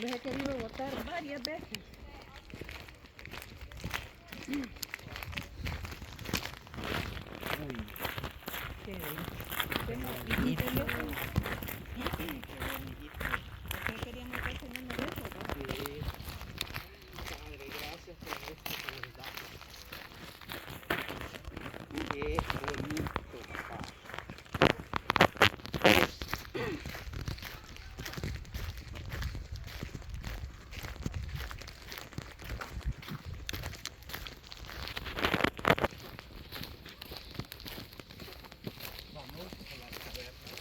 Los he querido botar varias veces. Qué bien. ¿Y teléfono? ¿Qué queríamos que el número de eso? Sí. Padre, gracias por esto que nos das. Qué bonito, papá. Vamos a la caverna.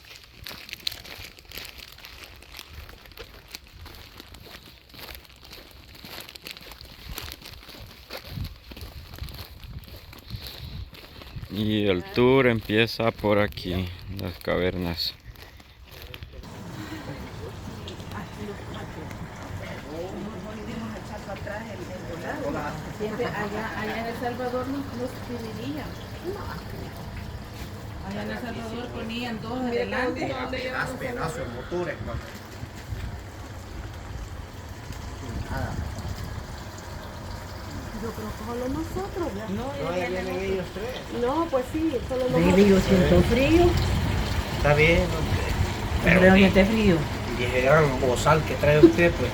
Y el tour empieza por aquí, las cavernas. Siempre allá en El Salvador nos dividían. Allá en El Salvador ponían dos adelante. Pedazos de motores, mamá. Nada. Yo creo que solo nosotros, ¿ya? No, ahí vienen ellos tres. No, pues sí, solo Baby, nosotros. yo siento frío. Está bien, hombre. Pero realmente frío. Y ese gran bozal que trae usted, pues.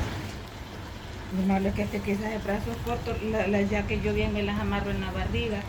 Lo malo es que quizás de brazos cortos, las ya que yo bien me las amarro en la barriga.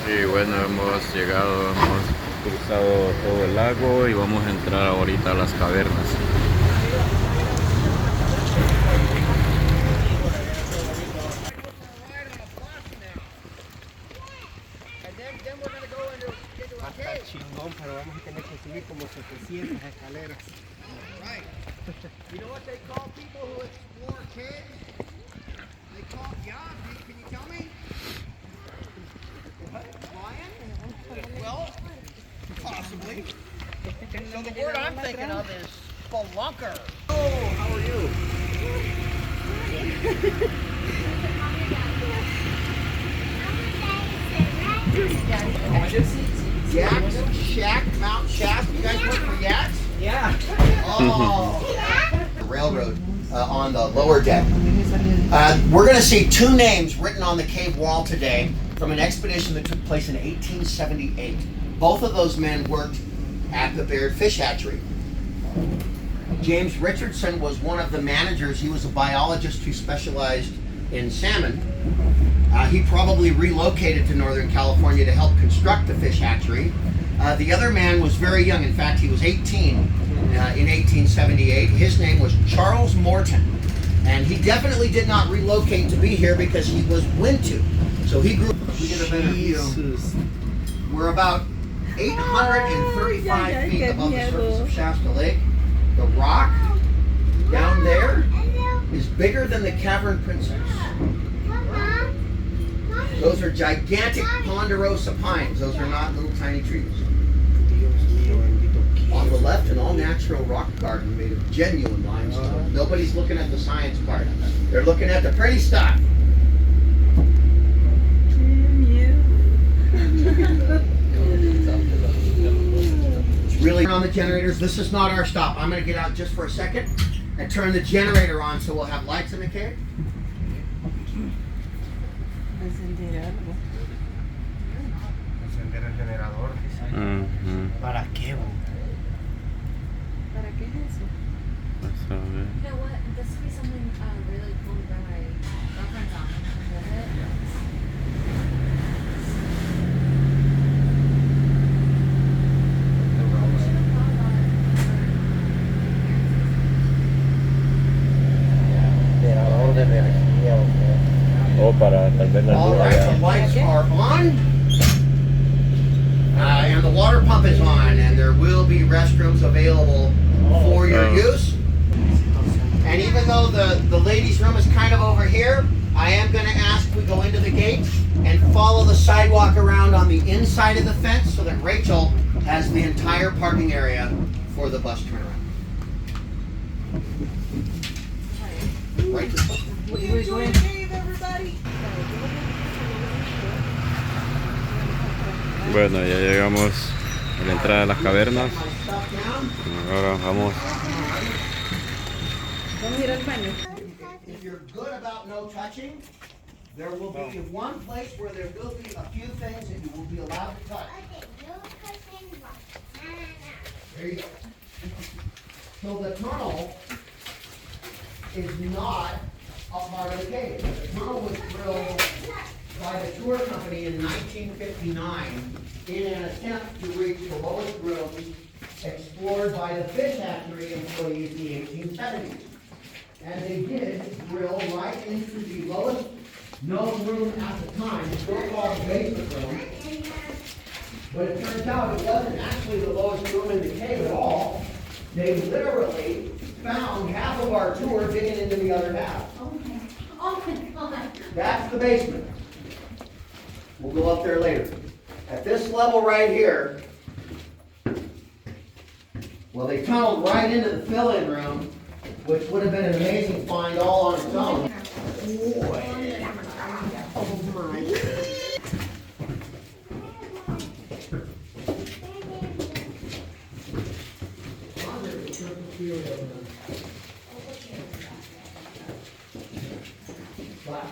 Y bueno, hemos llegado, hemos cruzado todo el lago y vamos a entrar ahorita a las cavernas. Va a estar chingón, pero vamos a tener que subir como 700 escaleras. You know what they call people who explore caves? They call, yeah. the word I'm thinking of is spelunker. Oh, how are you? Yaks, Shack, Mount Shasta. You guys work for Yaks? Yeah. Oh. The railroad on the lower deck. We're going to see two names written on the cave wall today from an expedition that took place in 1878. Both of those men worked at the Baird Fish Hatchery. James Richardson was one of the managers. He was a biologist who specialized in salmon. He probably relocated to Northern California to help construct the fish hatchery. The other man was very young. In fact, he was 18 in 1878. His name was Charles Morton. And he definitely did not relocate to be here because he was Wintu. So he grew. We get a better view. We're about 835 feet above the surface of Shasta Lake. The rock down there is bigger than the Cavern Princess. Those are gigantic ponderosa pines. Those are not little tiny trees. On the left, an all-natural rock garden made of genuine limestone. Nobody's looking at the science part. They're looking at the pretty stuff. It's really on the generators. This is not our stop. I'm going to get out just for a second and turn the generator on so we'll have lights in the cave. Encender el generador. ¿Para qué? ¿Para qué es eso? You know what? This would be something really cool that my girlfriend's on. Generador de energía. O para tal vez la All luz right, the allá. lights are on. And the water pump is on, and there will be restrooms available for your use. And even though the ladies' room is kind of over here, I am going to ask we go into the gate and follow the sidewalk around on the inside of the fence so that Rachel has the entire parking area for the bus turnaround. Right this way. Enjoy the cave, everybody. Bueno, ya llegamos a la entrada de las cavernas. Ahora vamos. Vamos a ir al baño. If you're good about no touching, there will be one place where there will be a few things that you will be allowed to touch. There you go. So the tunnel is not a part of the cave. The tunnel was drilled by the tour company in 1959 in an attempt to reach the lowest room explored by the fish hatchery employees in the 1870s. And they did drill right into the lowest known room at the time, the so-called basement room. But it turns out it wasn't actually the lowest room in the cave at all. They literally found half of our tour digging into the other half. Oh my god. That's the basement. We'll go up there later. At this level right here, well, they tunneled right into the fill-in room, which would have been an amazing find all on its own. But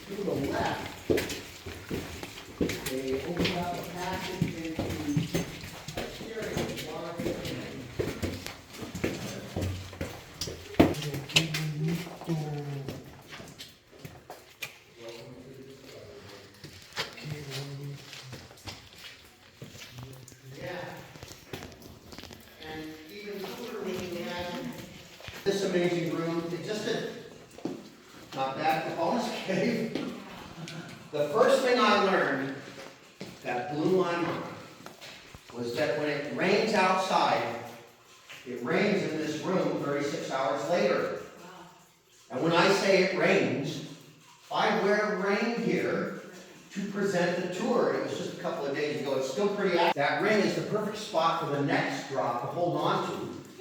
to the left, they opened up a passage into a series of large this amazing room. It just not bad for bonus cave. The first thing I learned that blew my mind was that when it rains outside, it rains in this room 36 hours later. And when I say it rains, I wear rain gear to present the tour. It was just a couple of days ago. It's still pretty active. That ring is the perfect spot for the next drop to hold on to.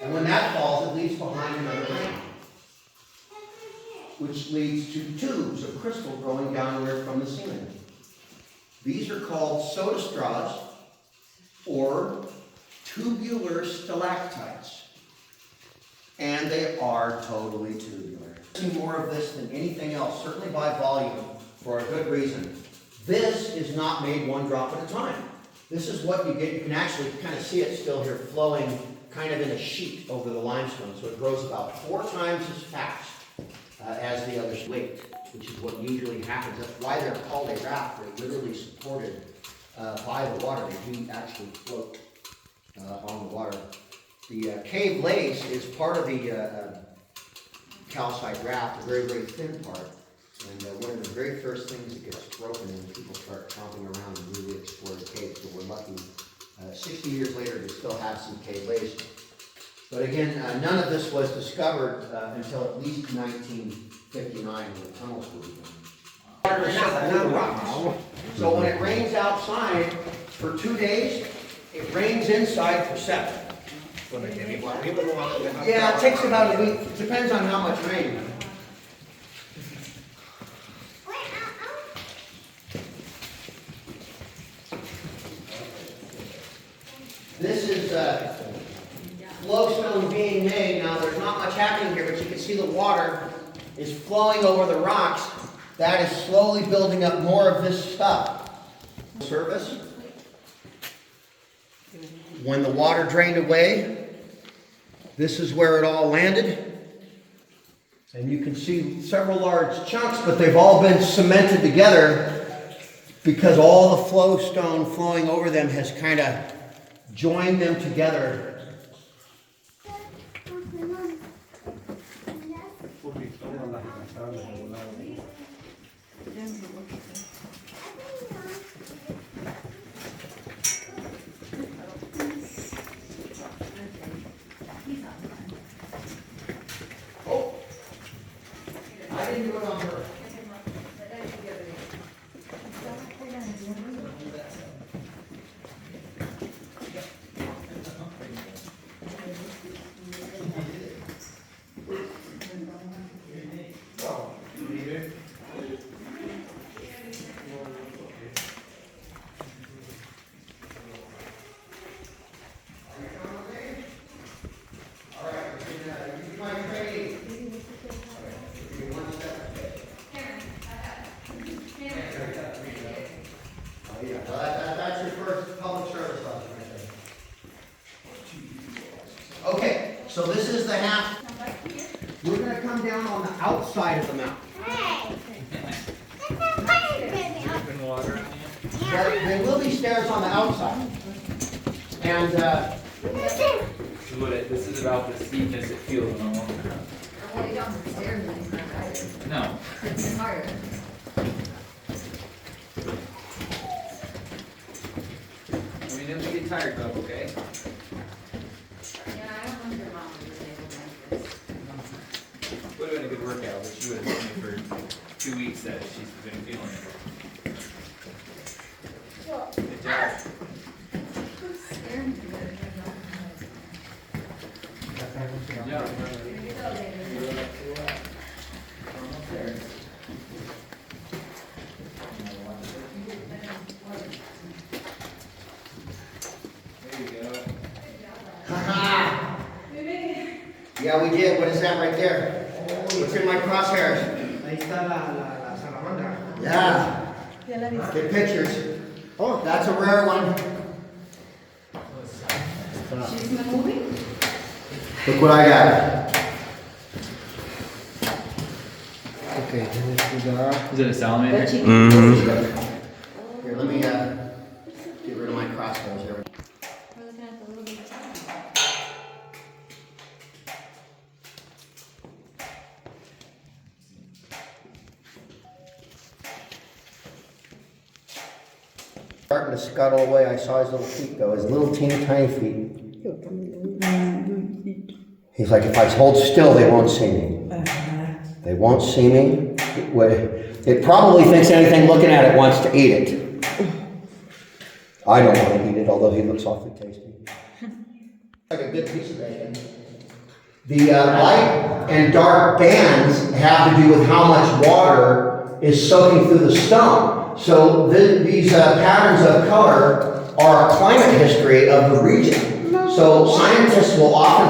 And when that falls, it leaves behind another ring, which leads to tubes of crystal growing downward from the ceiling. These are called soda straws or tubular stalactites. And they are totally tubular. See more of this than anything else, certainly by volume, for a good reason. This is not made one drop at a time. This is what you get. You can actually kind of see it still here flowing kind of in a sheet over the limestone. So it grows about 4 times as fast as the other weight, which is what usually happens. That's why they're called a raft. They're literally supported by the water. They do actually float on the water. The cave lace is part of the calcite raft, a very, very thin part. And one of the very first things that gets broken when people start tromping around and really explore the cave. So we're lucky. 60 years later, we still have some cave lace. But again, none of this was discovered until at least 1959 when the tunnels were begun. So when it rains outside for 2 days, it rains inside for 7. Yeah, it takes about a week. It depends on how much rain. This is flowstone being made. Now there's not much happening here, but you can see the water is flowing over the rocks. That is slowly building up more of this stuff. Surface. When the water drained away, this is where it all landed. And you can see several large chunks, but they've all been cemented together because all the flowstone flowing over them has kind of joined them together. Oh, I didn't do it on her. That's your first public service lesson right there. Okay, so this is the half. We're going to come down on the outside of the mountain. There will be stairs on the outside. And this is about the steepness it feels when I'm on the ground. Well, you don't have stairs anymore, right? No. It's harder. I mean, if you get tired, though, okay? Yeah, I don't know if your mom was able to make this. Would have been a good workout, but she would have told me for 2 weeks that she's been feeling it. Good job. Scared me. Yeah. yeah, we did. What is that right there? What's in my crosshairs? Ahí está la salamandra. Yeah. Get pictures. Oh, that's a rare one. She's been moving? Look what I got. Okay, Is it a salamander? Here, let me get rid of my crosshairs here. We're looking at the little bit. Starting to scuttle away. I saw his little feet though, his little teeny tiny feet. He's like, if I hold still, they won't see me. They won't see me. It probably thinks anything looking at it wants to eat it. I don't want to eat it, although he looks awfully tasty. Like a good piece of bacon. The light and dark bands have to do with how much water is soaking through the stone. So these patterns of color are a climate history of the region. So scientists will often